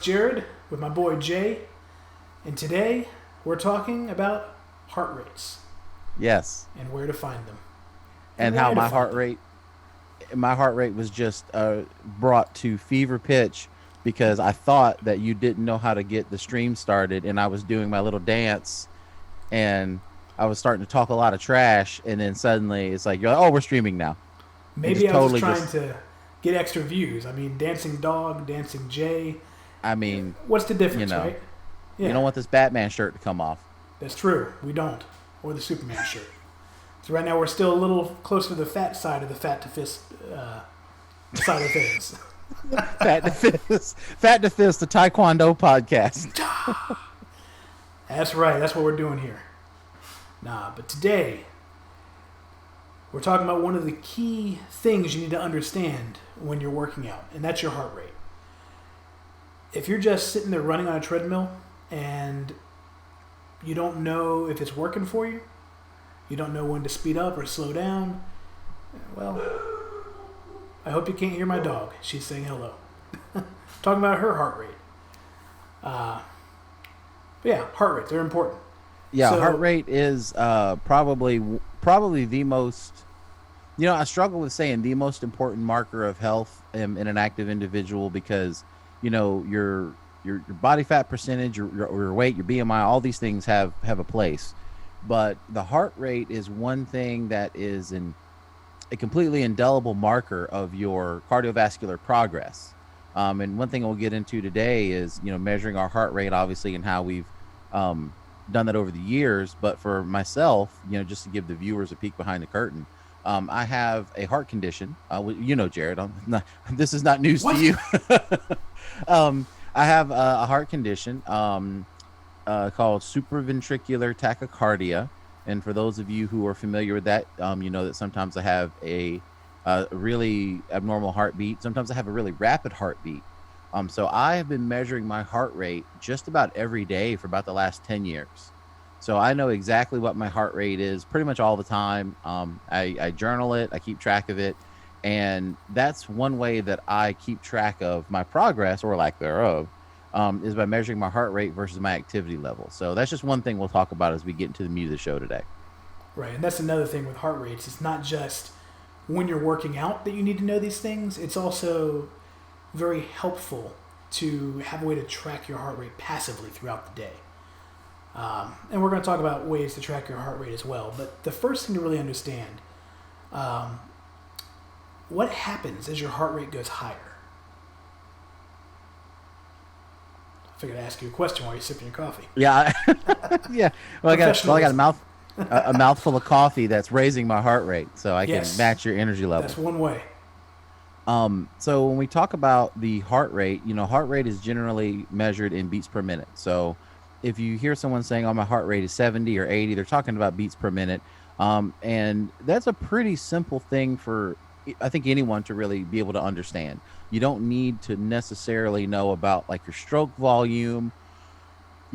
Jared with my boy Jay, and today we're talking about heart rates Yes, and where to find them and and how why to find them. my heart rate was just brought to fever pitch because I thought that you didn't know how to get the stream started, and I was doing my little dance, and I was starting to talk a lot of trash, and then suddenly it's like, you're like, oh, we're streaming now, and Maybe just I was just totally trying just, to get extra views. I mean, Dancing Dog, Dancing Jay. I mean, What's the you difference, know, right? you Yeah, don't want this Batman shirt to come off. that's true. We don't. Or the Superman shirt. So right now we're still a little closer to the fat side of the fat to fist side of things. Fat to Fist, the Taekwondo podcast. That's right. That's what we're doing here. Nah, but today we're talking about one of the key things you need to understand when you're working out, and that's your heart rate. If you're just sitting there running on a treadmill and you don't know if it's working for you, you don't know when to speed up or slow down, well, I hope you can't hear my dog. She's saying hello. Talking about her heart rate. Uh, but yeah, heart rates, they're important. Yeah, heart So, rate is probably the most. I struggle with saying the most important marker of health in an active individual because your body fat percentage, your weight, your BMI, all these things have a place, but the heart rate is one thing that is a completely indelible marker of your cardiovascular progress. And one thing we'll get into today is measuring our heart rate, obviously, and how we've um, done that over the years. But for myself, just to give the viewers a peek behind the curtain, I have a heart condition. Jared, this is not news to what? you. I have a heart condition called supraventricular tachycardia. And for those of you who are familiar with that, you know that sometimes I have a really abnormal heartbeat. Sometimes I have a really rapid heartbeat. So I have been measuring my heart rate just about every day for about the last 10 years. So I know exactly what my heart rate is pretty much all the time. I journal it, I keep track of it. And that's one way that I keep track of my progress or lack thereof, is by measuring my heart rate versus my activity level. So that's just one thing we'll talk about as we get into the meat of the show today. Right, and that's another thing with heart rates. It's not just when you're working out that you need to know these things. It's also very helpful to have a way to track your heart rate passively throughout the day. And we're going to talk about ways to track your heart rate as well. But the first thing to really understand, um, what happens as your heart rate goes higher? I figured I'd ask you a question while you're sipping your coffee. Yeah, yeah. Well, I got Professionalism. a mouthful of coffee that's raising my heart rate, so I can Yes, match your energy level. that's one way. So when we talk about the heart rate, heart rate is generally measured in beats per minute. So if you hear someone saying, "Oh, my heart rate is 70 or 80," they're talking about beats per minute. And that's a pretty simple thing for I think anyone to really be able to understand. You don't need to necessarily know about like your stroke volume,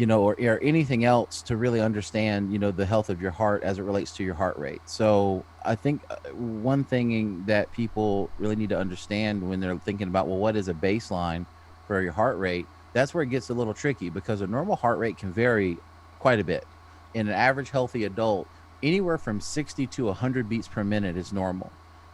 or anything else to really understand, the health of your heart as it relates to your heart rate. So I think one thing that people really need to understand when they're thinking about, well, what is a baseline for your heart rate? That's where it gets a little tricky because a normal heart rate can vary quite a bit. In an average healthy adult, anywhere from 60 to 100 beats per minute is normal.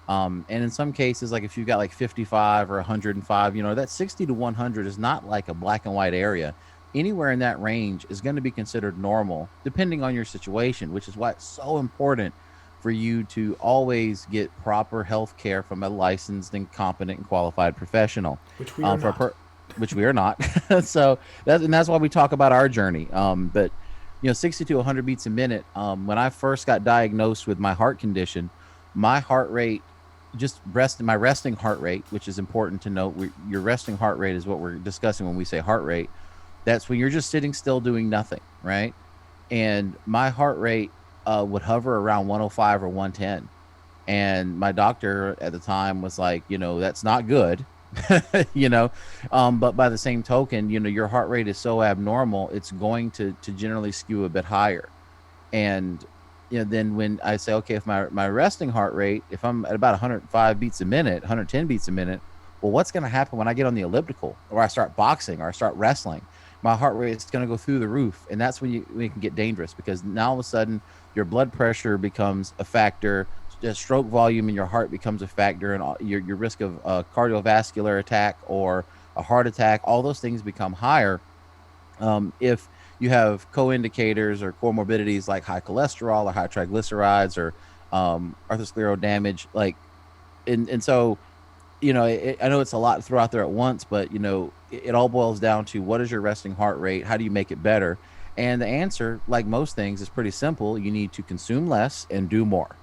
And in some cases, like if you've got like 55 or 105, that 60 to 100 is not like a black and white area. Anywhere in that range is going to be considered normal, depending on your situation, which is why it's so important for you to always get proper health care from a licensed and competent and qualified professional. Which we are For a not. which we are not. So that's why we talk about our journey. But 60 to 100 beats a minute. When I first got diagnosed with my heart condition, my heart rate my resting heart rate, which is important to note. Your resting heart rate is what we're discussing when we say heart rate. That's when you're just sitting still doing nothing, right? And my heart rate would hover around 105 or 110. And my doctor at the time was like, that's not good, But by the same token, your heart rate is so abnormal, it's going to generally skew a bit higher. And then when I say, okay, if my resting heart rate, if I'm at about 105 beats a minute, 110 beats a minute, Well, what's going to happen when I get on the elliptical or I start boxing or I start wrestling? My heart rate is going to go through the roof. And that's when it can get dangerous, because now all of a sudden your blood pressure becomes a factor, the stroke volume in your heart becomes a factor, and your risk of a cardiovascular attack or a heart attack, all those things become higher. If you have co-indicators or comorbidities like high cholesterol or high triglycerides or arterioscleral damage, like, and so, I know it's a lot to throw out there at once, but it all boils down to, what is your resting heart rate? How do you make it better? And the answer, like most things, is pretty simple. You need to consume less and do more.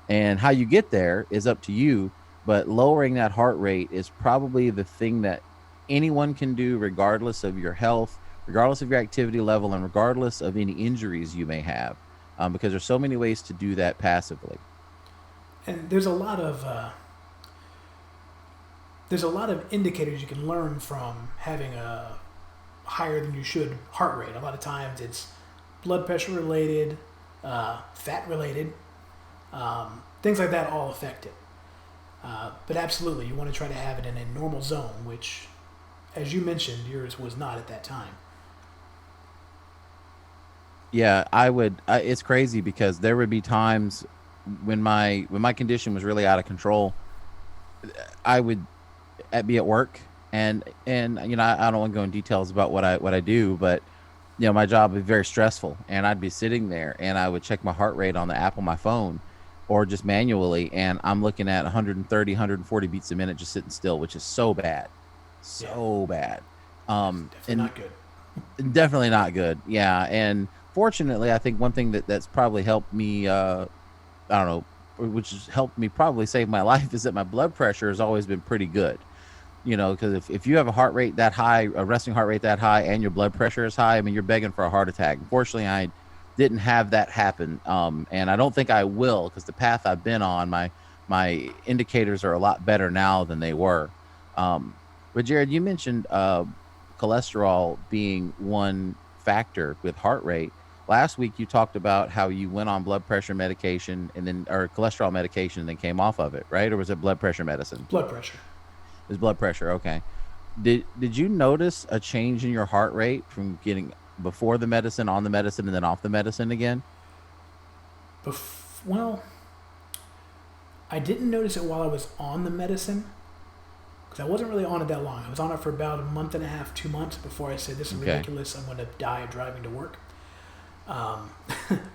And how you get there is up to you, but lowering that heart rate is probably the thing that anyone can do, regardless of your health, regardless of your activity level, and regardless of any injuries you may have, because there's so many ways to do that passively. And there's a lot of indicators you can learn from having a higher than you should heart rate. A lot of times it's blood pressure related, fat related, things like that all affect it. But absolutely, you want to try to have it in a normal zone, which, as you mentioned, yours was not at that time. Yeah, I would. It's crazy because there would be times when my condition was really out of control. I would be at work, and I don't want to go in details about what I do, but my job is very stressful, and I'd be sitting there and I would check my heart rate on the app on my phone or just manually, and I'm looking at 130, 140 beats a minute just sitting still, which is so bad, Yeah, so bad. definitely And not good. definitely not good. Yeah, and fortunately, I think one thing that's probably helped me, I don't know, which has helped me probably save my life, is that my blood pressure has always been pretty good. Because if you have a heart rate that high, a resting heart rate that high, and your blood pressure is high, I mean, you're begging for a heart attack. Unfortunately, I didn't have that happen, and I don't think I will, because the path I've been on, my indicators are a lot better now than they were. But Jared, you mentioned cholesterol being one factor with heart rate. Last week, you talked about how you went on blood pressure medication or cholesterol medication, and then came off of it, right? Or was it blood pressure medicine? Blood pressure. It was blood pressure. Okay. Did you notice a change in your heart rate from getting before the medicine, on the medicine, and then off the medicine again? Well, I didn't notice it while I was on the medicine because I wasn't really on it that long. I was on it for about a month and a half, 2 months before I said, "This is Okay. ridiculous. I'm going to die driving to work." Um,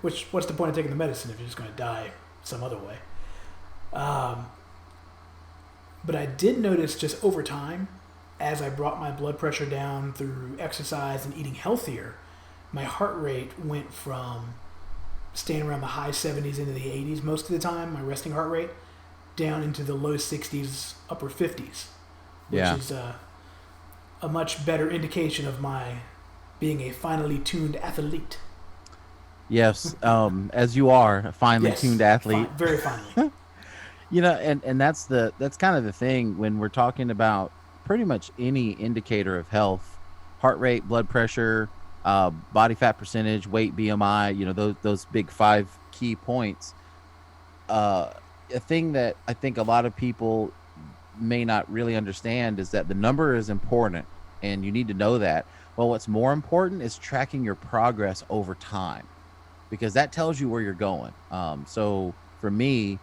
what's the point of taking the medicine if you're just going to die some other way? Um, but I did notice just over time, as I brought my blood pressure down through exercise and eating healthier, my heart rate went from staying around the high 70s into the 80s most of the time, my resting heart rate, down into the low 60s, upper 50s, which Yeah. is a much better indication of my being a finely tuned athlete. Yes. As you are a finely Yes, tuned athlete, very finely. and that's kind of the thing when we're talking about pretty much any indicator of health: heart rate, blood pressure, body fat percentage, weight, BMI. Those big five key points. A thing that I think a lot of people may not really understand is that the number is important, and you need to know that. Well, what's more important is tracking your progress over time, because that tells you where you're going. So for me,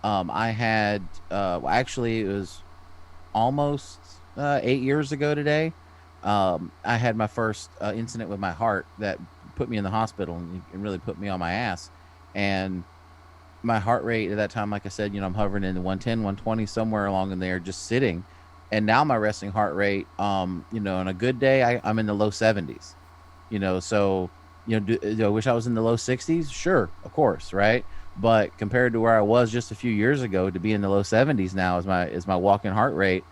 I had actually, it was almost 8 years ago today. I had my first incident with my heart that put me in the hospital, and really put me on my ass. And my heart rate at that time, like I said, I'm hovering in the 110, 120, somewhere along in there, just sitting. And now my resting heart rate, on a good day, I'm in the low 70s. So, do I wish I was in the low 60s? Sure, of course, right? But compared to where I was just a few years ago, to be in the low 70s now is my walking heart rate.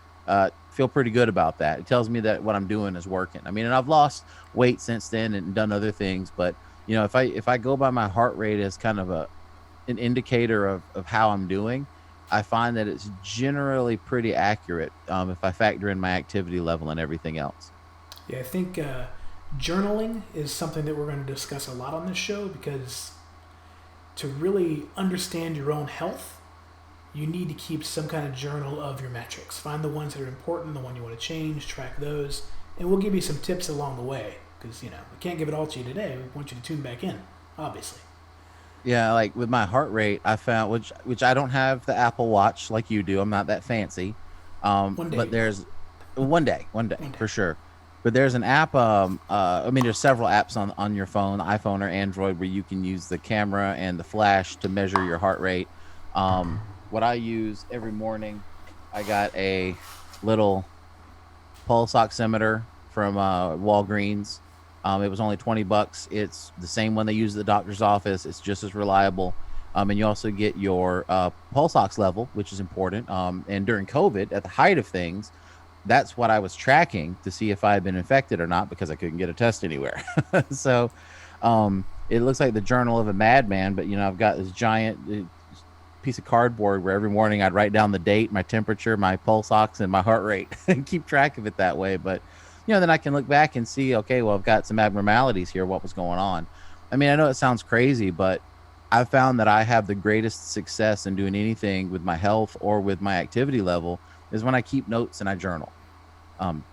Feel pretty good about that. It tells me that what I'm doing is working. I mean, and I've lost weight since then and done other things, but if I go by my heart rate as kind of an indicator of how I'm doing, I find that it's generally pretty accurate, if I factor in my activity level and everything else. Yeah, I think journaling is something that we're going to discuss a lot on this show because to really understand your own health, you need to keep some kind of journal of your metrics. Find the ones that are important, the one you want to change, track those, and we'll give you some tips along the way because, we can't give it all to you today. We want you to tune back in, obviously. Yeah, like with my heart rate, I found which I don't have the Apple Watch like you do. I'm not that fancy. One day But you there's one day One day. for sure. But there's an app. I mean, there's several apps on your phone, iPhone or Android, where you can use the camera and the flash to measure your heart rate. What I use every morning, I got a little pulse oximeter from Walgreens. It was only $20. It's the same one they use at the doctor's office. It's just as reliable. And you also get your pulse ox level, which is important. And during COVID, at the height of things, that's what I was tracking to see if I had been infected or not because I couldn't get a test anywhere. So it looks like the journal of a madman, but I've got this giant piece of cardboard where every morning I'd write down the date, my temperature, my pulse ox, and my heart rate and keep track of it that way. But then I can look back and see, okay, well, I've got some abnormalities here. What was going on? I mean, I know it sounds crazy, but I've found that I have the greatest success in doing anything with my health or with my activity level is when I keep notes and I journal.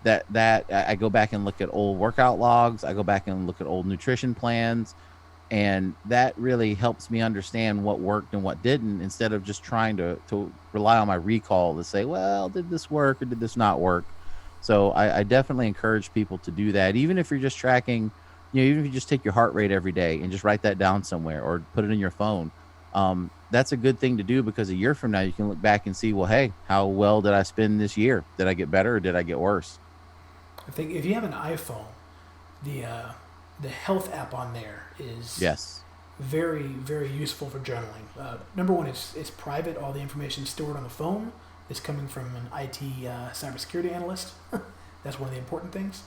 That I go back and look at old workout logs. I go back and look at old nutrition plans, and that really helps me understand what worked and what didn't, instead of just trying to rely on my recall to say, well, did this work or did this not work? So I definitely encourage people to do that, even if you're just tracking, even if you just take your heart rate every day and just write that down somewhere or put it in your phone. That's a good thing to do because a year from now, you can look back and see, well, hey, how well did I spend this year? Did I get better or did I get worse? I think if you have an iPhone, the health app on there is very, very useful for journaling. Number one, it's private. All the information stored on the phone is coming from an IT cybersecurity analyst. That's one of the important things.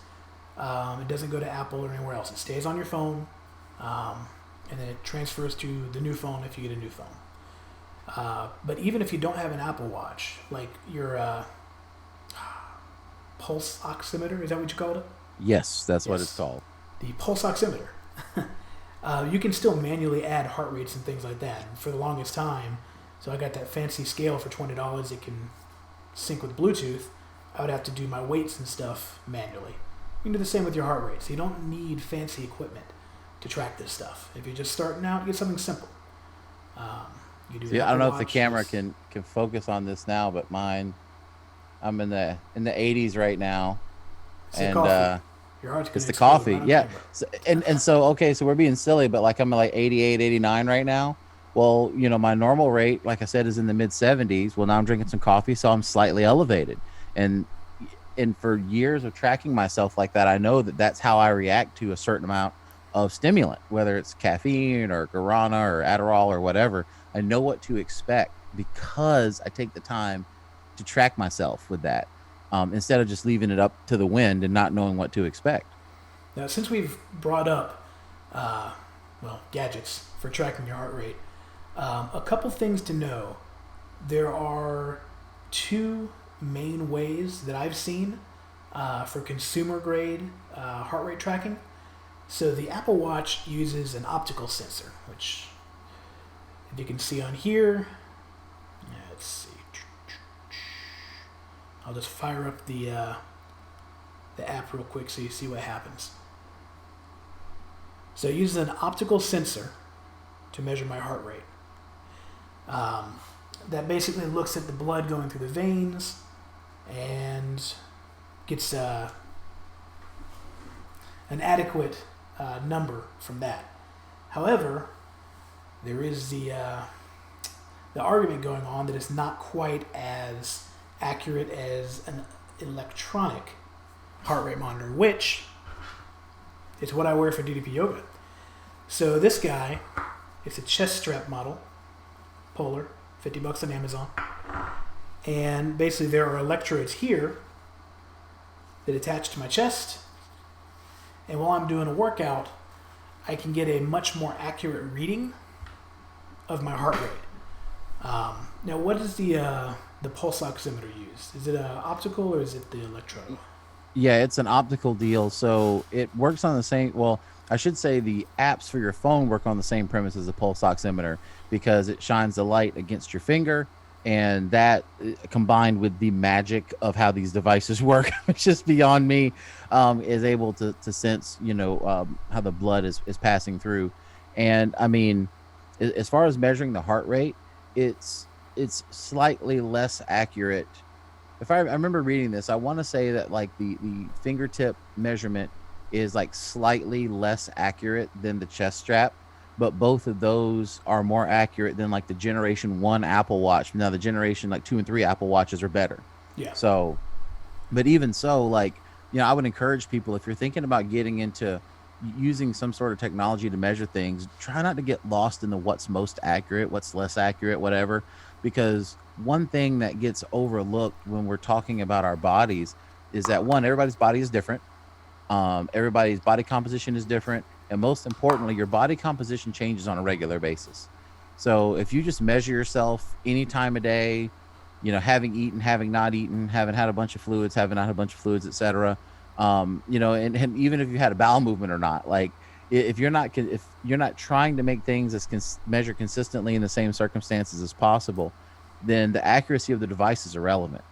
It doesn't go to Apple or anywhere else. It stays on your phone, and then it transfers to the new phone if you get a new phone. But even if you don't have an Apple Watch, like your pulse oximeter, is that what you called it? Yes, that's what it's called. The pulse oximeter. You can still manually add heart rates and things like that. And for the longest time, so I got that fancy scale for $20. It can sync with Bluetooth. I would have to do my weights and stuff manually. You can do the same with your heart rate. So you don't need fancy equipment to track this stuff. If you're just starting out, get something simple. I don't know if the camera can focus on this now, but mine, I'm in the 80s right now, and your heart's it's the coffee. Yeah. So we're being silly, but like I'm at like 88, 89 right now. Well, my normal rate, like I said, is in the mid 70s. Well, now I'm drinking some coffee, so I'm slightly elevated. And for years of tracking myself like that, I know that that's how I react to a certain amount of stimulant, whether it's caffeine or guarana or Adderall or whatever. I know what to expect because I take the time to track myself with that, instead of just leaving it up to the wind and not knowing what to expect. Now, since we've brought up, gadgets for tracking your heart rate, a couple things to know. There are two main ways that I've seen for consumer grade heart rate tracking. So the Apple Watch uses an optical sensor, which, if you can see on here, let's see. I'll just fire up the app real quick so you see what happens. So it uses an optical sensor to measure my heart rate. That basically looks at the blood going through the veins and gets an adequate number from that. However, there is the argument going on that it's not quite as accurate as an electronic heart rate monitor, which is what I wear for DDP yoga. So this guy, it's a chest strap model, Polar, $50 on Amazon. And basically there are electrodes here that attach to my chest. And while I'm doing a workout, I can get a much more accurate reading of my heart rate. Now, what does the pulse oximeter use? Is it optical or is it the electrode? Yeah, it's an optical deal. So it works on the same, well, I should say the apps for your phone work on the same premise as the pulse oximeter because it shines the light against your finger And that combined with the magic of how these devices work, which is beyond me, is able to sense, how the blood is passing through. And I mean, as far as measuring the heart rate, it's it's slightly less accurate. If I remember reading this, I want to say that like the fingertip measurement is like slightly less accurate than the chest strap, but both of those are more accurate than like the generation 1 Apple Watch. Now the generation like 2 and 3 Apple Watches are better. Yeah. So, but even so, like, I would encourage people, if you're thinking about getting into using some sort of technology to measure things, try not to get lost in the what's most accurate, what's less accurate, whatever, because one thing that gets overlooked when we're talking about our bodies is that, one, everybody's body is different. Everybody's body composition is different, and most importantly, your body composition changes on a regular basis. So if you just measure yourself any time of day, having eaten, having not eaten, having had a bunch of fluids, having not had a bunch of fluids, etc. And even if you had a bowel movement or not, like, if you're not trying to make things measure consistently in the same circumstances as possible, then the accuracy of the device is irrelevant.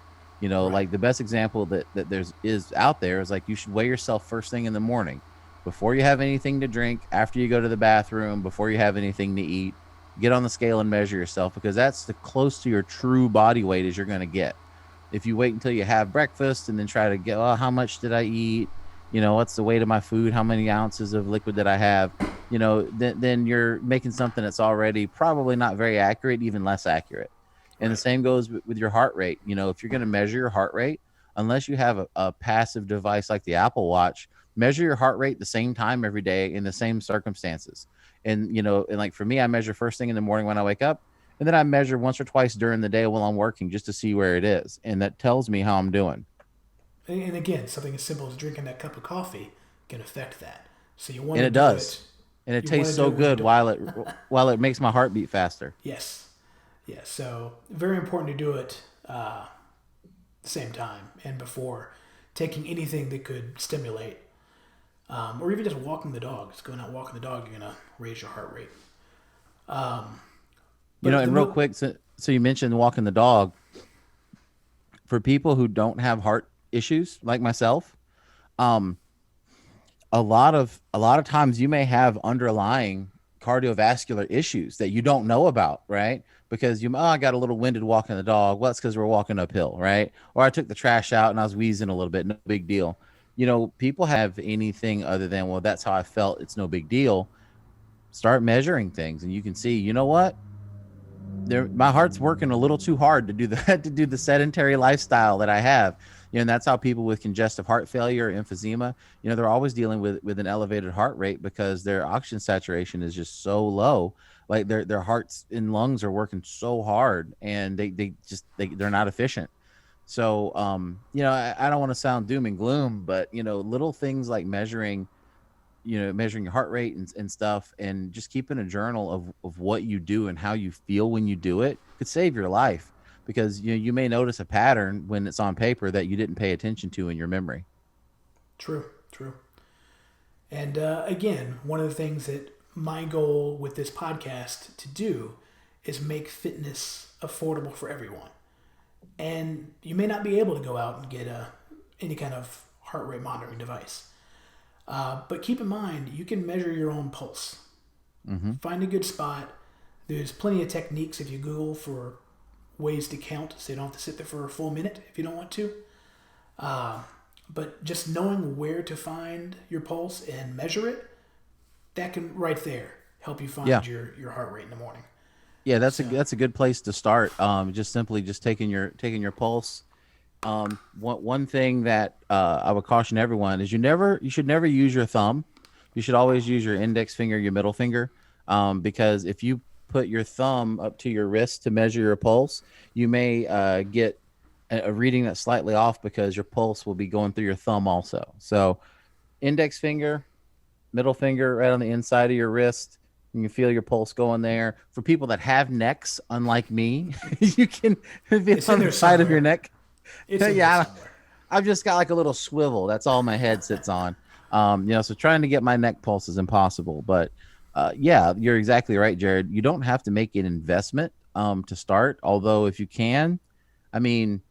Right. Like the best example that there's is out there is like, you should weigh yourself first thing in the morning, before you have anything to drink, after you go to the bathroom, before you have anything to eat. Get on the scale and measure yourself, because that's the close to your true body weight as you're going to get. If you wait until you have breakfast and then try to get, oh, how much did I eat? What's the weight of my food? How many ounces of liquid did I have? Then you're making something that's already probably not very accurate, even less accurate. And the Right. same goes with your heart rate. If you're going to measure your heart rate, unless you have a passive device like the Apple Watch, measure your heart rate the same time every day in the same circumstances. And like for me, I measure first thing in the morning when I wake up, and then I measure once or twice during the day while I'm working, just to see where it is. And that tells me how I'm doing. And again, something as simple as drinking that cup of coffee can affect that. So you want And to it do does. it. And it You want tastes to do so it when you good don't. while it makes my heart beat faster. Yes. Yes. So very important to do it the same time and before taking anything that could stimulate, or even just walking the dog. Just going out walking the dog, you're gonna raise your heart rate. Um, but the And real quick, so you mentioned walking the dog. For people who don't have heart issues like myself, um, a lot of times you may have underlying cardiovascular issues that you don't know about, right? Because I got a little winded walking the dog. Well, that's because we're walking uphill, right? Or I took the trash out and I was wheezing a little bit. No big deal. People have anything other than, well, that's how I felt. It's no big deal. Start measuring things, and you can see, what, my heart's working a little too hard to do the to do the sedentary lifestyle that I have. And that's how people with congestive heart failure, emphysema, they're always dealing with an elevated heart rate because their oxygen saturation is just so low. Like their hearts and lungs are working so hard, and they're not efficient. So I don't want to sound doom and gloom, but little things like measuring your heart rate and stuff, and just keeping a journal of what you do and how you feel when you do it could save your life, because you may notice a pattern when it's on paper that you didn't pay attention to in your memory. true, true. And again, one of the things that my goal with this podcast to do is make fitness affordable for everyone. And you may not be able to go out and get any kind of heart rate monitoring device. But keep in mind, you can measure your own pulse. Mm-hmm. Find a good spot. There's plenty of techniques if you Google for ways to count, so you don't have to sit there for a full minute if you don't want to. Uh, but just knowing where to find your pulse and measure it, that can right there help you Yeah. find your heart rate in the morning. Yeah, that's a So, that's a good place to start. Just simply just taking your pulse. One thing that I would caution everyone is, you should never use your thumb. You should always use your index finger, your middle finger, because if you put your thumb up to your wrist to measure your pulse, you may get a reading that's slightly off, because your pulse will be going through your thumb also. So index finger, middle finger, right on the inside of your wrist. You can feel your pulse going there. For people that have necks, unlike me, you can feel it's in on the there side of your somewhere. neck. It's in there Yeah, somewhere. I've just got like a little swivel. That's all my head sits on. So trying to get my neck pulse is impossible. But yeah, you're exactly right, Jared. You don't have to make an investment to start. Although if you can, I mean,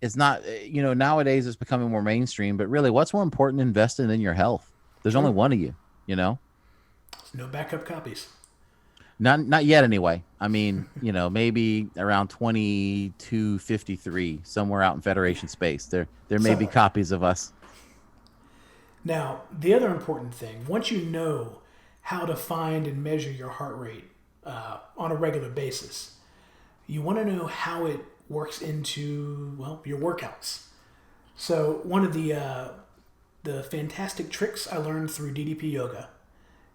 it's not, nowadays it's becoming more mainstream, but really what's more important than investing in your health? There's only True. one of you, you know? No backup copies. Not yet anyway. I mean, maybe around 2253, somewhere out in Yeah. Federation space. There may be Somewhere. copies of us. Now, the other important thing, once you know how to find and measure your heart rate on a regular basis, you want to know how it works into, well, your workouts. So one of the fantastic tricks I learned through DDP yoga,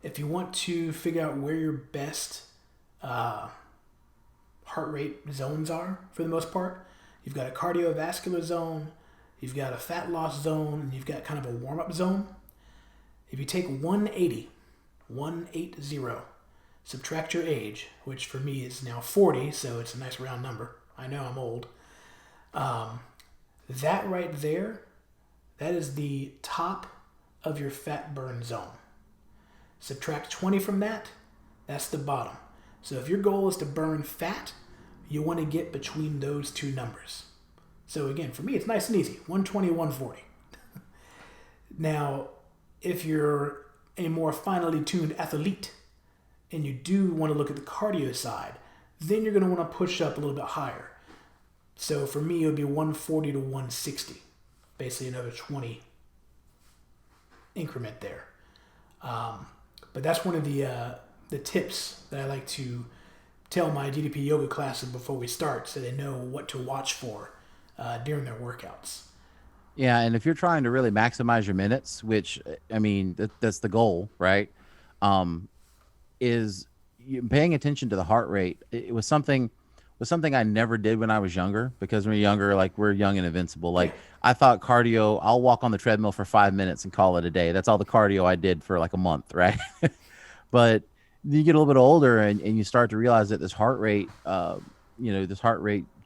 if you want to figure out where your best uh, heart rate zones are, for the most part, you've got a cardiovascular zone, you've got a fat loss zone, and you've got kind of a warm up zone. If you take 180, subtract your age, which for me is now 40, so it's a nice round number. I know I'm old. Um, that right there, that is the top of your fat burn zone. Subtract 20 from that, that's the bottom. So if your goal is to burn fat, you want to get between those two numbers. So again, for me, it's nice and easy, 120, 140. Now, if you're a more finely tuned athlete and you do want to look at the cardio side, then you're going to want to push up a little bit higher. So for me, it would be 140 to 160, basically another 20 increment there. But that's one of the tips that I like to tell my DDP yoga classes before we start, so they know what to watch for during their workouts. Yeah, and if you're trying to really maximize your minutes, which I mean, that's the goal, right? Um, is paying attention to the heart rate. It was something I never did when I was younger, because when you're younger, like we're young and invincible. Yeah, Like I thought cardio, I'll walk on the treadmill for 5 minutes and call it a day. That's all the cardio I did for like a month, right? But you get a little bit older, and you start to realize that this heart rate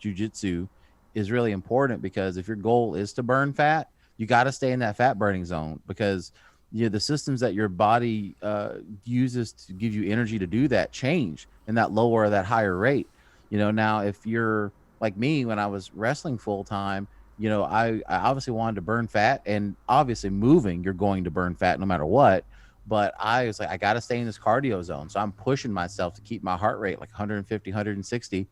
jujitsu is really important, because if your goal is to burn fat, you got to stay in that fat burning zone, because the systems that your body uses to give you energy to do that change in that lower or that higher rate. Now if you're like me, when I was wrestling full time, I obviously wanted to burn fat, and obviously moving, you're going to burn fat no matter what. But I was like, I got to stay in this cardio zone. So I'm pushing myself to keep my heart rate like 150, 160,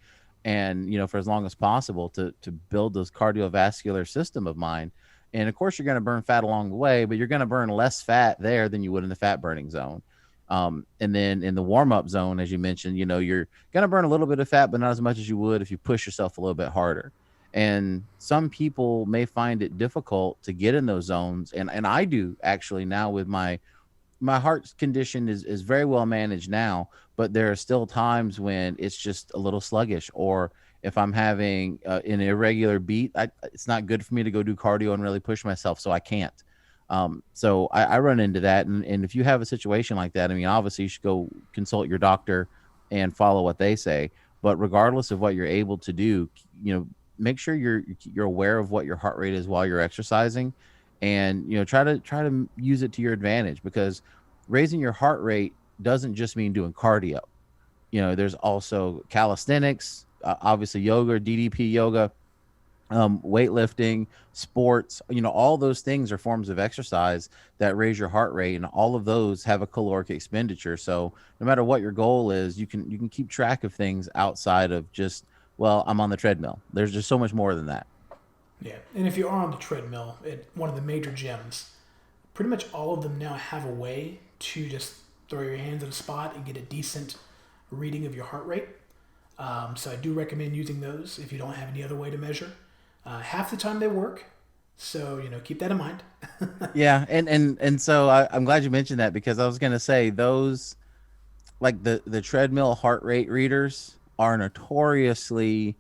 and, for as long as possible to build this cardiovascular system of mine. And of course, you're going to burn fat along the way, but you're going to burn less fat there than you would in the fat burning zone. And then in the warm up zone, as you mentioned, you're going to burn a little bit of fat, but not as much as you would if you push yourself a little bit harder. And some people may find it difficult to get in those zones. And I do actually now with my heart condition is very well managed now, but there are still times when it's just a little sluggish, or if I'm having an irregular beat, it's not good for me to go do cardio and really push myself, so I can't. So I run into that, and if you have a situation like that, I mean, obviously you should go consult your doctor and follow what they say. But regardless of what you're able to do, make sure you're aware of what your heart rate is while you're exercising, and try to use it to your advantage, because raising your heart rate doesn't just mean doing cardio. There's also calisthenics, obviously yoga, DDP yoga, weightlifting, sports. All those things are forms of exercise that raise your heart rate, and all of those have a caloric expenditure. So no matter what your goal is, you can keep track of things outside of just, well, I'm on the treadmill. There's just so much more than that. yeah. And if you are on the treadmill at one of the major gyms, pretty much all of them now have a way to just throw your hands at a spot and get a decent reading of your heart rate. So I do recommend using those if you don't have any other way to measure. Half the time they work, so keep that in mind. Yeah, and so I'm glad you mentioned that, because I was gonna say those, like the treadmill heart rate readers, are notoriously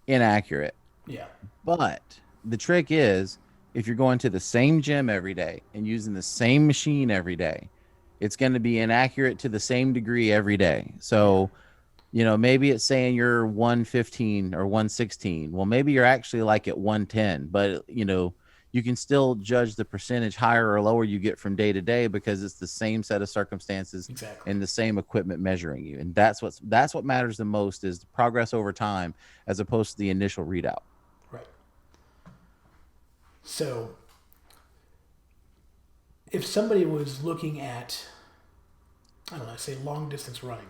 inaccurate. Yeah, But the trick is, if you're going to the same gym every day and using the same machine every day, it's going to be inaccurate to the same degree every day. yeah, So, maybe it's saying you're 115 or 116. Well, maybe you're actually like at 110, but you can still judge the percentage higher or lower you get from day to day because it's the same set of circumstances Exactly. and the same equipment measuring you. And that's what matters the most is the progress over time as opposed to the initial readout. Right. So, if somebody was looking at, I don't know, say long distance running,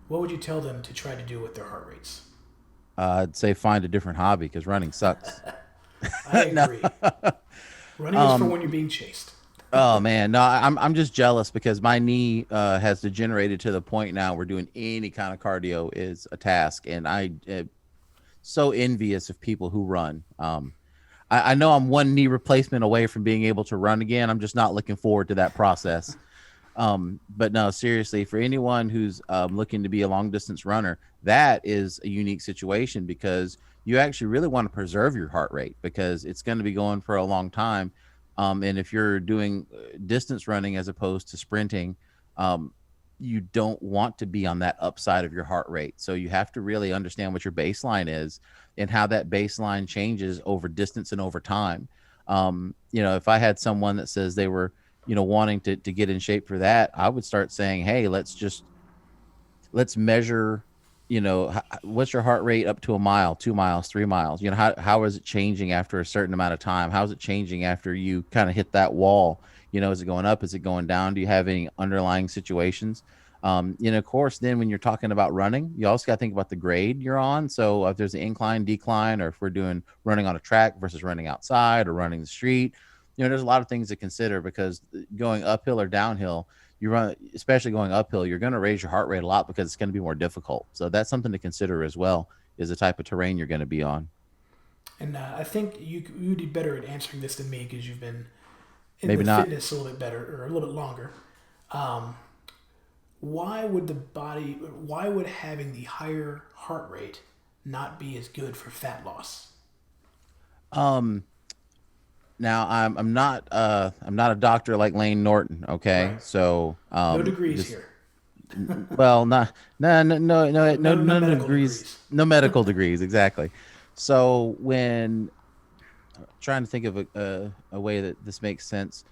what would you tell them to try to do with their heart rates? I'd say find a different hobby because running sucks. I No. agree. Running is for Um, when you're being chased. Oh man, no, I'm just jealous because my knee has degenerated to the point now where doing any kind of cardio is a task, and I so envious of people who run. I know I'm one knee replacement away from being able to run again. I'm just not looking forward to that process. But no, seriously, for anyone who's looking to be a long distance runner, that is a unique situation because you actually really want to preserve your heart rate because it's going to be going for a long time. And if you're doing distance running as opposed to sprinting, um, you don't want to be on that upside of your heart rate. So you have to really understand what your baseline is and how that baseline changes over distance and over time. If I had someone that says they were wanting to get in shape for that, I would start saying, hey, let's measure, what's your heart rate up to a mile, 2 miles, 3 miles, how is it changing after a certain amount of time? How's it changing after you kind of hit that wall? Is it going up? Is it going down? Do you have any underlying situations? Of course, then when you're talking about running, you also got to think about the grade you're on. So if there's an incline, decline, or if we're doing running on a track versus running outside or running the street, there's a lot of things to consider because going uphill or downhill, you run, especially going uphill, you're going to raise your heart rate a lot because it's going to be more difficult. So that's something to consider as well, is the type of terrain you're going to be on. And I think you did better at answering this than me because you've been in Maybe the not. fitness a little bit better or a little bit longer. Um, why would why would having the higher heart rate not be as good for fat loss? Um, Now I'm not a doctor like Lane Norton. Okay, Right. so No degrees just here. well, not no no no no no No no medical degrees, degrees. no medical degrees exactly. So when trying to think of a way that this makes sense.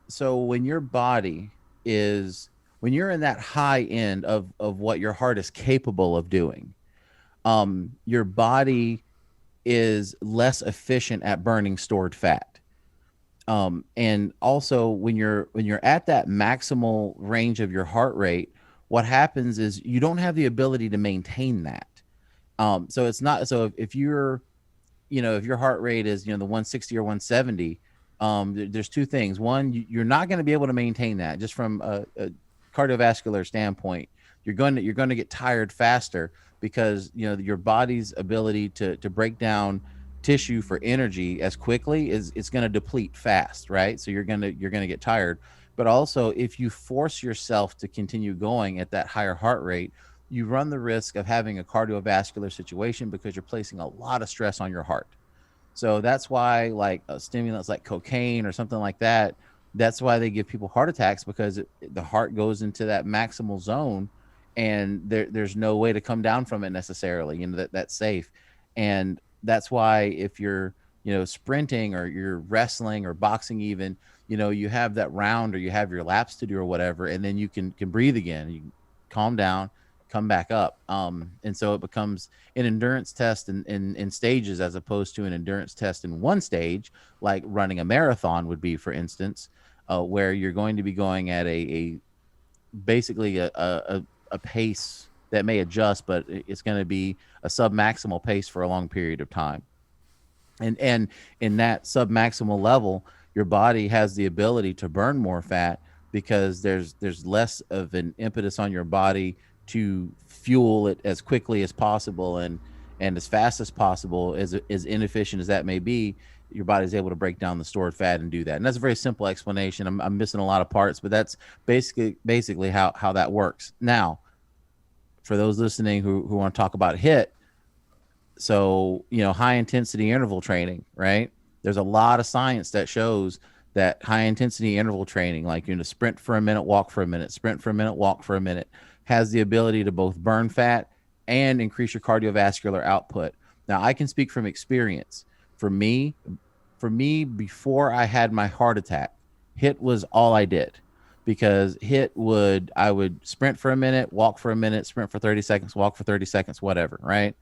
So when your body is when you're in that high end of what your heart is capable of doing, your body is less efficient at burning stored fat. And also when you're at that maximal range of your heart rate, what happens is you don't have the ability to maintain that. So it's not so if you're if your heart rate is the 160 or 170, there's two things. One, you're not going to be able to maintain that just from a cardiovascular standpoint. You're going to get tired faster because your body's ability to break down tissue for energy as quickly is it's going to deplete fast, right? So you're going to get tired. But also, if you force yourself to continue going at that higher heart rate, you run the risk of having a cardiovascular situation because you're placing a lot of stress on your heart. So that's why, like stimulants like cocaine or something like that, that's why they give people heart attacks because the heart goes into that maximal zone, and there's no way to come down from it necessarily. That's safe, and that's why if you're sprinting or you're wrestling or boxing even, you have that round or you have your laps to do or whatever, and then you can breathe again. You can calm down, come back up. And so it becomes an endurance test in stages as opposed to an endurance test in one stage, like running a marathon would be, for instance, where you're going to be going at a basically a pace that may adjust, but it's going to be a sub maximal pace for a long period of time. And in that submaximal level, your body has the ability to burn more fat because there's less of an impetus on your body to fuel it as quickly as possible and as fast as possible. As inefficient as that may be, your body's able to break down the stored fat and do that. And that's a very simple explanation. I'm missing a lot of parts, but that's basically how that works. Now, for those listening who want to talk about HIT, so high intensity interval training, right? There's a lot of science that shows that high intensity interval training, like sprint for a minute, walk for a minute, sprint for a minute, walk for a minute, has the ability to both burn fat and increase your cardiovascular output. Now, I can speak from experience. for me, before I had my heart attack, hit was all I did, because I would sprint for a minute, walk for a minute, sprint for 30 seconds, walk for 30 seconds, whatever, right?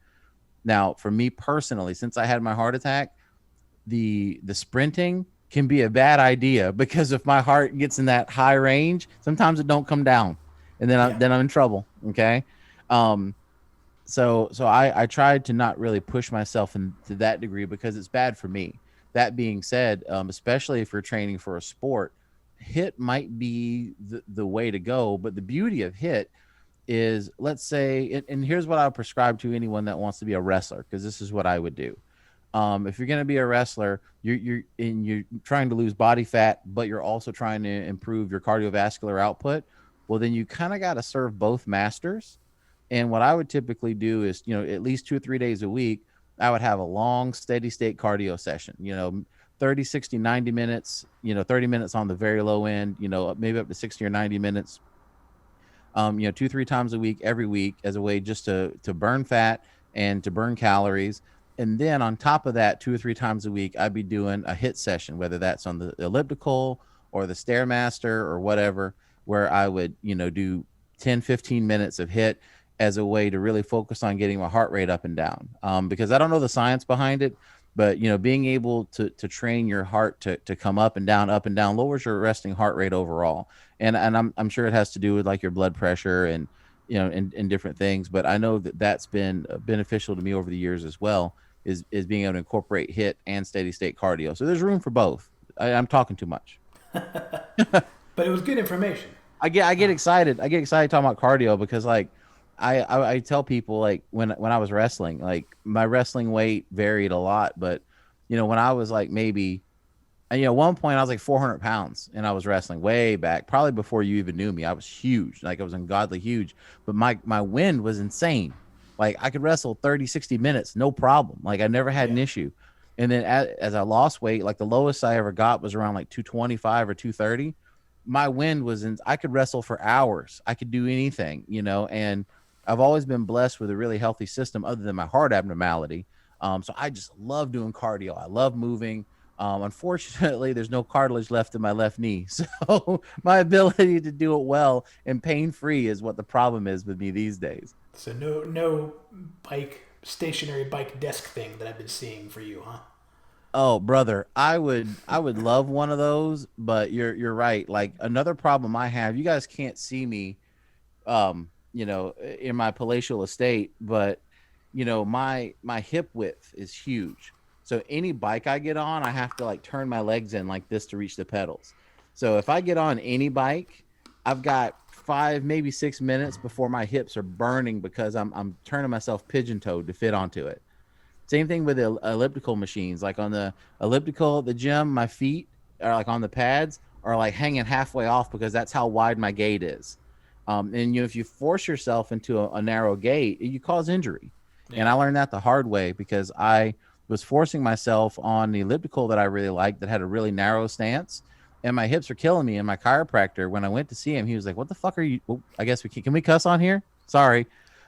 Now, for me personally, since I had my heart attack, the sprinting can be a bad idea, because if my heart gets in that high range, sometimes it don't come down, and then Yeah. I'm in trouble. Okay. Um, so I tried to not really push myself to that degree, because it's bad for me. That being said, especially if you're training for a sport, hit might be the way to go. But the beauty of hit is, let's say, and here's what I would prescribe to anyone that wants to be a wrestler, because this is what I would do. If you're going to be a wrestler, you're trying to lose body fat, but you're also trying to improve your cardiovascular output. Well, then you kind of got to serve both masters. And what I would typically do is, at least 2 or 3 days a week, I would have a long, steady state cardio session, 30, 60, 90 minutes, 30 minutes on the very low end, maybe up to 60 or 90 minutes, 2, 3 times a week, every week, as a way just to burn fat and to burn calories. And then on top of that, 2 or 3 times a week, I'd be doing a hit session, whether that's on the elliptical or the Stairmaster or whatever, where I would, do 10, 15 minutes of hit, as a way to really focus on getting my heart rate up and down. Because I don't know the science behind it, but being able to train your heart to come up and down, lowers your resting heart rate overall. And I'm sure it has to do with like your blood pressure and and different things. But I know that's been beneficial to me over the years as well. Is being able to incorporate hit and steady state cardio. So there's room for both. I'm talking too much. But it was good information. I get excited. I get excited talking about cardio, because like I tell people, like when I was wrestling, like my wrestling weight varied a lot, but when I was like maybe, at one point I was like 400 pounds, and I was wrestling way back, probably before you even knew me. I was huge, like I was ungodly huge, but my wind was insane. Like I could wrestle 30, 60 minutes, no problem. Like I never had an issue. And then as I lost weight, like the lowest I ever got was around like 225 or 230. My wind was I could wrestle for hours. I could do anything, and I've always been blessed with a really healthy system, other than my heart abnormality. So I just love doing cardio. I love moving. Unfortunately, there's no cartilage left in my left knee. So my ability to do it well and pain-free is what the problem is with me these days. So no stationary bike desk thing that I've been seeing for you, huh? Oh, brother, I would love one of those, but you're right. Like another problem I have, you guys can't see me in my palatial estate, but my hip width is huge. So any bike I get on, I have to like turn my legs in like this to reach the pedals. So if I get on any bike, I've got 5, maybe 6 minutes before my hips are burning, because I'm turning myself pigeon-toed to fit onto it. Same thing with the elliptical machines. Like on the elliptical at the gym, my feet are like on the pads are like hanging halfway off, because that's how wide my gait is. And if you force yourself into a narrow gait, you cause injury. Yeah. And I learned that the hard way, because I was forcing myself on the elliptical that I really liked, that had a really narrow stance, and my hips were killing me. And my chiropractor, when I went to see him, he was like, "What the fuck are you?" Well, I guess can we cuss on here? Sorry.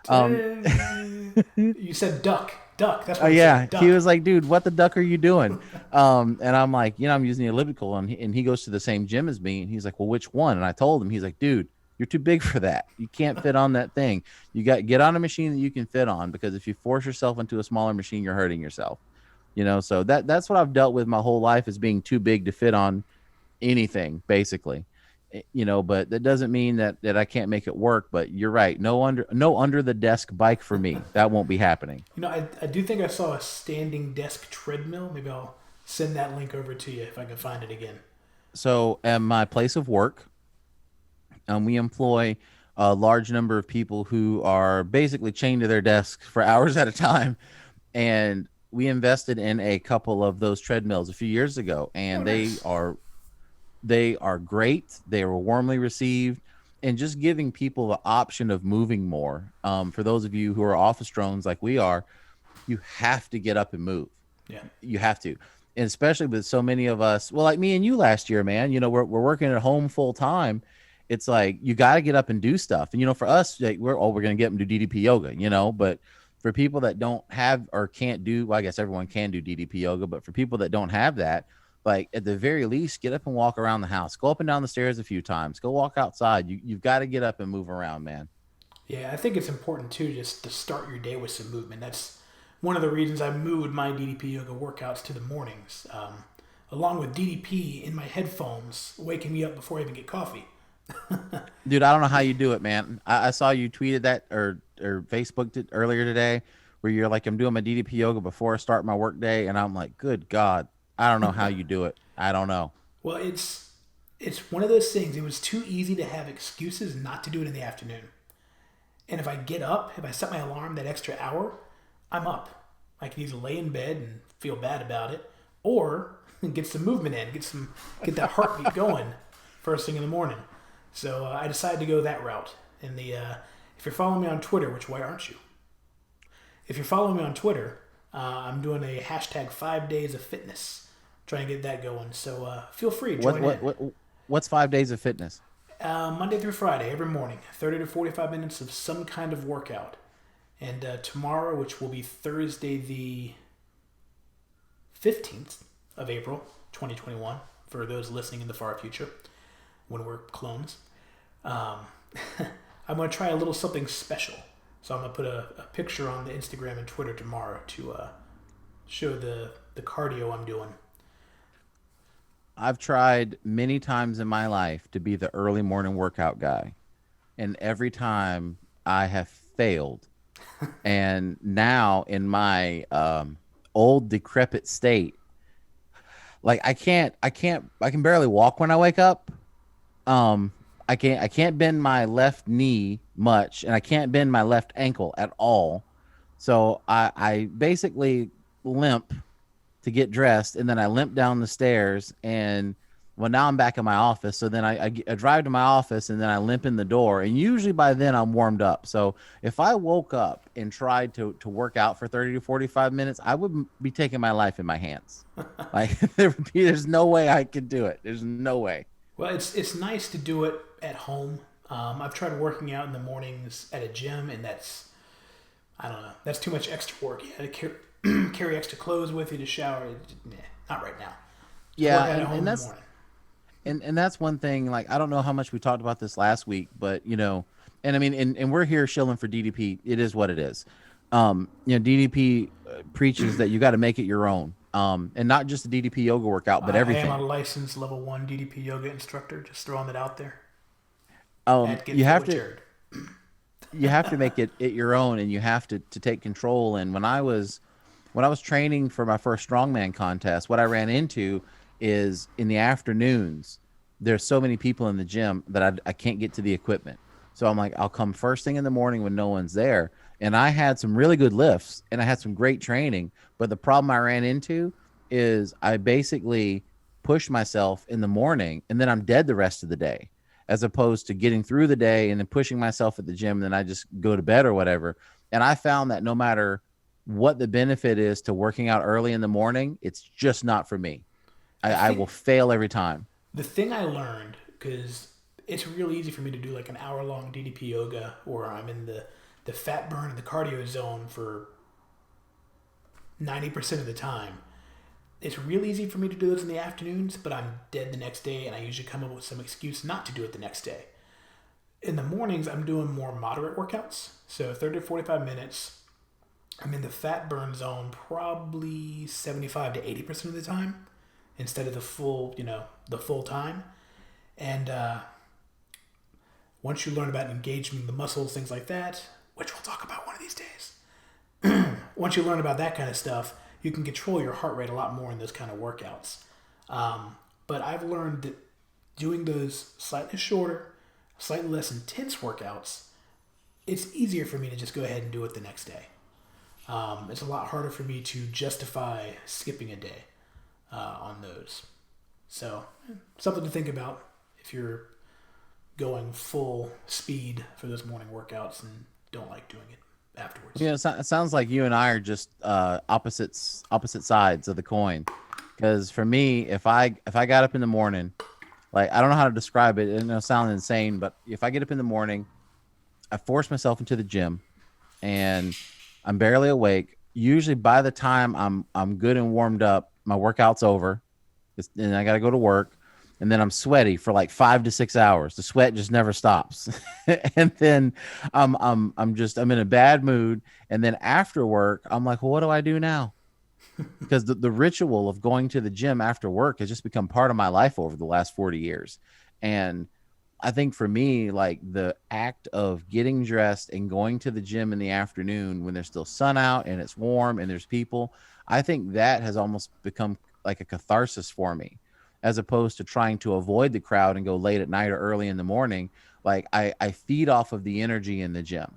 You said duck. That's what yeah. said, duck. He was like, "Dude, what the duck are you doing?" And I'm like, I'm using the elliptical, and he goes to the same gym as me, and he's like, "Well, which one?" And I told him. He's like, "Dude, you're too big for that. You can't fit on that thing. You got get on a machine that you can fit on, because if you force yourself into a smaller machine, you're hurting yourself." So that's what I've dealt with my whole life, is being too big to fit on anything, basically. But that doesn't mean that I can't make it work. But you're right. No under the desk bike for me. That won't be happening. I do think I saw a standing desk treadmill. Maybe I'll send that link over to you if I can find it again. So at my place of work, we employ a large number of people who are basically chained to their desks for hours at a time. And we invested in a couple of those treadmills a few years ago, and nice. They are great. They were warmly received, and just giving people the option of moving more. For those of you who are office drones like we are, you have to get up and move. Yeah, you have to, and especially with so many of us. Well, like me and you last year, man. We're working at home full time. It's like you got to get up and do stuff. And for us, like we're going to get them to do DDP yoga. But For people that don't have or can't do, well, I guess everyone can do DDP yoga, but for people that don't have that, like at the very least, get up and walk around the house. Go up and down the stairs a few times. Go walk outside. You've got to get up and move around, man. Yeah, I think it's important too just to start your day with some movement. That's one of the reasons I moved my DDP yoga workouts to the mornings, along with DDP in my headphones, waking me up before I even get coffee. Dude, I don't know how you do it, man. I saw you tweeted that or Facebooked it earlier today, where you're like, I'm doing my DDP yoga before I start my work day, and I'm like, good God, I don't know how you do it. I don't know. Well, it's one of those things. It was too easy to have excuses not to do it in the afternoon. And if I get up, if I set my alarm that extra hour, I'm up. I can either lay in bed and feel bad about it, or get some movement in, get that heartbeat going first thing in the morning. So I decided to go that route. And if you're following me on Twitter, which why aren't you? If you're following me on Twitter, I'm doing a hashtag 5 days of fitness, trying to get that going. So feel free to join in. What's 5 days of fitness? Monday through Friday, every morning, 30 to 45 minutes of some kind of workout. And tomorrow, which will be Thursday the 15th of April, 2021, for those listening in the far future, when we're clones, I'm going to try a little something special. So I'm going to put a picture on the Instagram and Twitter tomorrow to show the cardio I'm doing. I've tried many times in my life to be the early morning workout guy, and every time I have failed. And now in my old decrepit state, like I can barely walk when I wake up. I can't bend my left knee much, and I can't bend my left ankle at all. So I basically limp to get dressed, and then I limp down the stairs, and well, now I'm back in my office. So then I drive to my office, and then I limp in the door, and usually by then I'm warmed up. So if I woke up and tried to work out for 30 to 45 minutes, I would be taking my life in my hands. Like there's no way I could do it. There's no way. Well, it's nice to do it at home. I've tried working out in the mornings at a gym, and I don't know, that's too much extra work. You had to carry extra clothes with you to shower. Nah, not right now. Yeah, and that's one thing. Like I don't know how much we talked about this last week, but and I mean, and we're here shilling for DDP. It is what it is. DDP preaches that you got to make it your own. And not just the DDP yoga workout, but everything. I am a licensed level 1 DDP yoga instructor. Just throwing it out there. You have to make it your own, and you have to take control. And when I was training for my first strongman contest, what I ran into is in the afternoons, there's so many people in the gym that I can't get to the equipment. So I'm like, I'll come first thing in the morning when no one's there. And I had some really good lifts, and I had some great training. But the problem I ran into is I basically push myself in the morning, and then I'm dead the rest of the day, as opposed to getting through the day and then pushing myself at the gym, and then I just go to bed or whatever. And I found that no matter what the benefit is to working out early in the morning, it's just not for me. I will fail every time. The thing I learned, because it's really easy for me to do like an hour-long DDP yoga, or I'm in the fat burn and the cardio zone for 90% of the time. It's really easy for me to do those in the afternoons, but I'm dead the next day, and I usually come up with some excuse not to do it the next day. In the mornings, I'm doing more moderate workouts, so 30 to 45 minutes. I'm in the fat burn zone probably 75 to 80% of the time, instead of the full time. And once you learn about engaging the muscles, things like that, which we'll talk about one of these days. Once you learn about that kind of stuff, you can control your heart rate a lot more in those kind of workouts. But I've learned that doing those slightly shorter, slightly less intense workouts, it's easier for me to just go ahead and do it the next day. It's a lot harder for me to justify skipping a day on those. So, something to think about if you're going full speed for those morning workouts and don't like doing it afterwards. Yeah, it sounds like you and I are just opposite sides of the coin. Because for me, if I got up in the morning, like I don't know how to describe it, it'll sound insane, but if I get up in the morning, I force myself into the gym, and I'm barely awake. Usually by the time I'm good and warmed up, my workout's over. And I got to go to work, and then I'm sweaty for like 5 to 6 hours. The sweat just never stops. And then I'm in a bad mood. And then after work, I'm like, well, what do I do now? Because the ritual of going to the gym after work has just become part of my life over the last 40 years. And I think for me, like the act of getting dressed and going to the gym in the afternoon when there's still sun out and it's warm and there's people, I think that has almost become like a catharsis for me, as opposed to trying to avoid the crowd and go late at night or early in the morning. Like I feed off of the energy in the gym.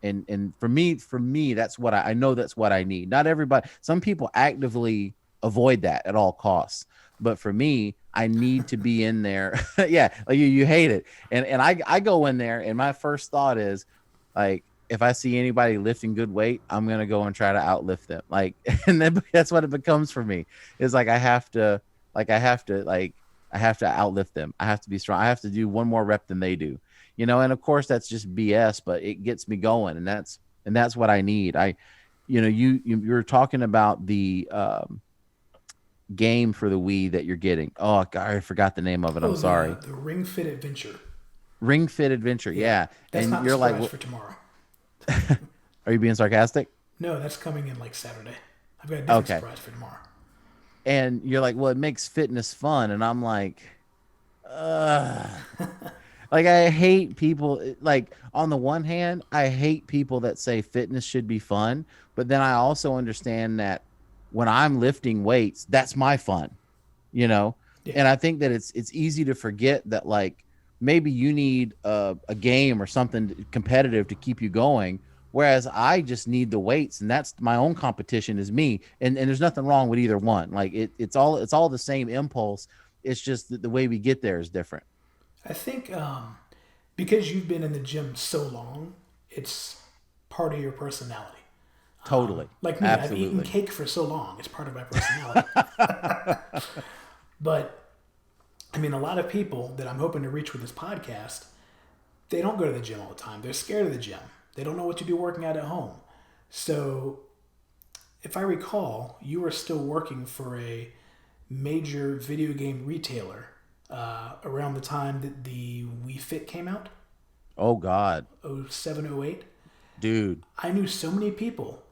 And for me, that's what I know that's what I need. Not everybody, some people actively avoid that at all costs. But for me, I need to be in there. Yeah, like you hate it. And I go in there and my first thought is like, if I see anybody lifting good weight, I'm gonna go and try to outlift them. Like, and then that's what it becomes for me. Is like I have to outlift them. I have to be strong. I have to do one more rep than they do. And of course that's just BS, but it gets me going, and that's what I need. You're talking about the game for the Wii that you're getting. Oh God, I forgot the name of it. Oh, I'm sorry. the Ring Fit Adventure. Ring Fit Adventure. Yeah, Yeah. that's And not the you're like, surprise for tomorrow. are you being sarcastic? No, that's coming in like Saturday. I've got a different Okay. surprise for tomorrow. And you're like, well, it makes fitness fun. And I'm like, uh, like I hate people. Like on the one hand, I hate people that say fitness should be fun, but then I also understand that when I'm lifting weights, that's my fun, you know. Yeah. And I think that it's easy to forget that like maybe you need a game or something competitive to keep you going, whereas I just need the weights, and that's my own competition is me. And there's nothing wrong with either one. Like it's all the same impulse. It's just that the way we get there is different. I think because you've been in the gym so long, it's part of your personality. Totally. Like me, I've eaten Absolutely. cake for so long; it's part of my personality. But I mean, a lot of people that I'm hoping to reach with this podcast, they don't go to the gym all the time. They're scared of the gym. They don't know what to do working out at home. So, if I recall, you were still working for a major video game retailer around the time that the Wii Fit came out, Oh God, 07, 08. dude. I knew so many people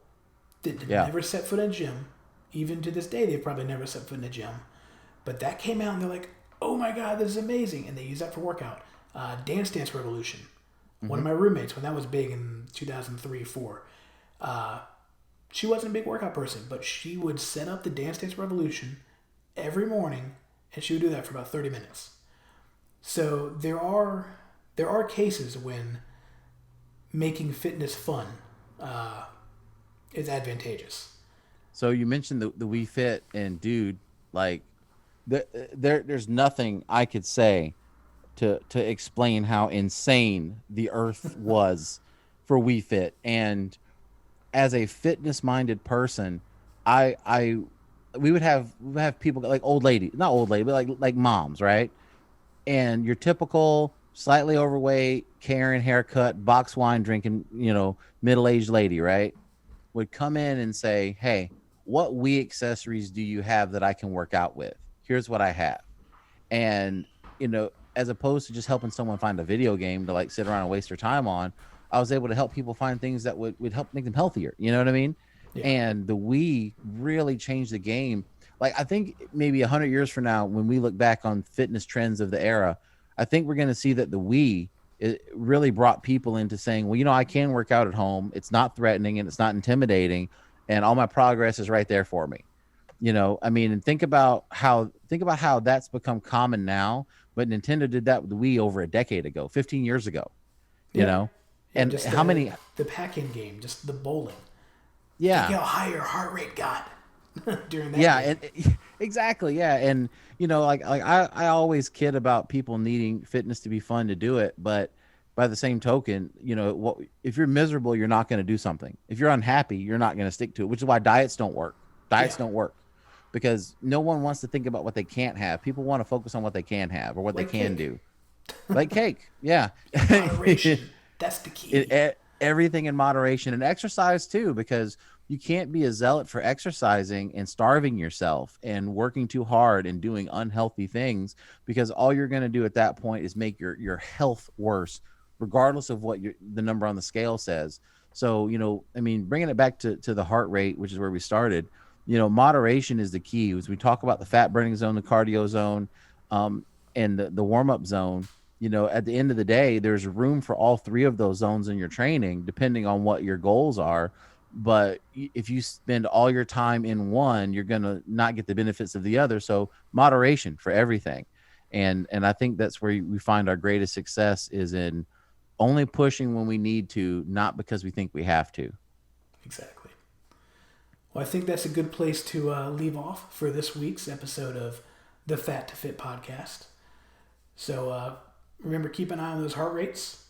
that had Yeah. never set foot in a gym. Even to this day, they've probably never set foot in a gym. But that came out and they're like, oh my God, this is amazing. And they use that for workout. Dance Revolution. One of my roommates, when that was big in 2003, 4, she wasn't a big workout person, but she would set up the Dance Revolution every morning, and she would do that for about 30 minutes. So there are cases when making fitness fun is advantageous. So you mentioned the Wii Fit, and dude, like there's nothing I could say to explain how insane the Earth was for Wii Fit. And as a fitness minded person, I we would have people like old lady, not old lady, but like moms, right? And your typical slightly overweight, Karen haircut, box wine drinking, middle aged lady, right? Would come in and say, "Hey, what Wii accessories do you have that I can work out with? Here's what I have." And as opposed to just helping someone find a video game to like sit around and waste their time on, I was able to help people find things that would help make them healthier. You know what I mean? Yeah. And the Wii really changed the game. Like I think maybe 100 years from now, when we look back on fitness trends of the era, I think we're going to see that the Wii, it really brought people into saying, well, I can work out at home. It's not threatening and it's not intimidating, and all my progress is right there for me. I mean, and think about how that's become common now, but Nintendo did that with the Wii over a decade ago, 15 years ago, you Yeah. know, Yeah, and just how many, the pack-in game, just the bowling. Think yeah, how high your heart rate got during that yeah, game. and exactly, yeah. And like I always kid about people needing fitness to be fun to do it, but by the same token, what if you're miserable, you're not going to do something. If you're unhappy, you're not going to stick to it, which is why diets don't work. Diets Yeah, don't work because no one wants to think about what they can't have. People want to focus on what they can have or what they like can cake. do. Like cake. Yeah. Moderation. That's the it, key. it everything in moderation, and exercise too, because you can't be a zealot for exercising and starving yourself and working too hard and doing unhealthy things, because all you're going to do at that point is make your health worse, regardless of what the number on the scale says. So, I mean, bringing it back to the heart rate, which is where we started, moderation is the key. As we talk about the fat burning zone, the cardio zone, and the warm up zone, at the end of the day, there's room for all three of those zones in your training, depending on what your goals are. But if you spend all your time in one, you're going to not get the benefits of the other. So moderation for everything. And I think that's where we find our greatest success is in only pushing when we need to, not because we think we have to. Exactly. Well, I think that's a good place to leave off for this week's episode of the Fat to Fit podcast. So remember, keep an eye on those heart rates.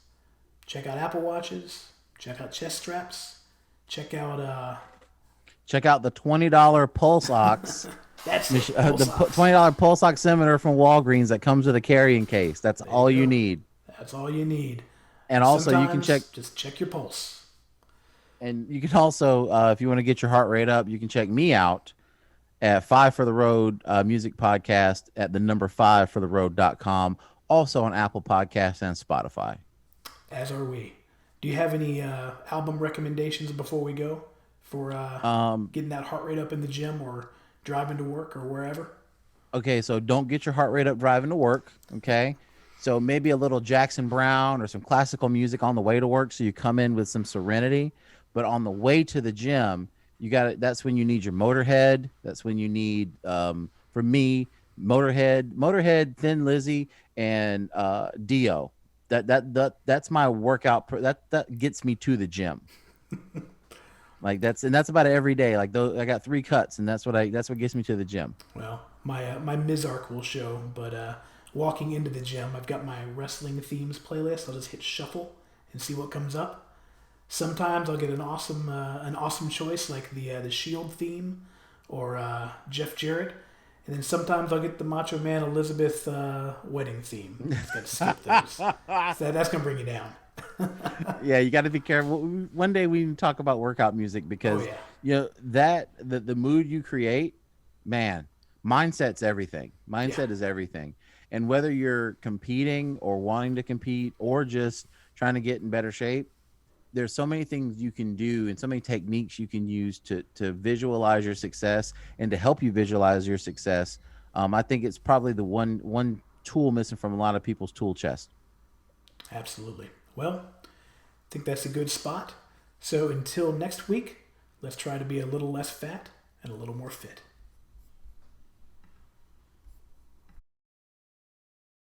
Check out Apple Watches. Check out chest straps. Check out the $20 pulse ox. That's the $20 pulse oximeter from Walgreens that comes with a carrying case. That's all you need. That's all you need. And also, you can just check your pulse. And you can also, if you want to get your heart rate up, you can check me out at 5 for the Road music podcast at the number 5fortheroad.com. Also on Apple Podcasts and Spotify. As are we. Do you have any album recommendations before we go for getting that heart rate up in the gym or driving to work or wherever? Okay, so don't get your heart rate up driving to work, okay? So maybe a little Jackson Browne or some classical music on the way to work so you come in with some serenity. But on the way to the gym, that's when you need your Motorhead. That's when you need, for me, Motorhead, Thin Lizzy, and Dio. That's my workout. That gets me to the gym. Like that's about it every day. Like I got 3 cuts, and that's what gets me to the gym. Well, my Mizark will show, but walking into the gym, I've got my wrestling themes playlist. I'll just hit shuffle and see what comes up. Sometimes I'll get an awesome choice like the Shield theme or Jeff Jarrett. And then sometimes I'll get the Macho Man Elizabeth wedding theme. I've got to skip those. So that's going to bring you down. Yeah, you got to be careful. One day we can talk about workout music because, that the mood you create, man, mindset's everything. Mindset is everything. And whether you're competing or wanting to compete or just trying to get in better shape, there's so many things you can do and so many techniques you can use to visualize your success and to help you visualize your success. I think it's probably the one tool missing from a lot of people's tool chest. Absolutely. Well, I think that's a good spot. So until next week, let's try to be a little less fat and a little more fit.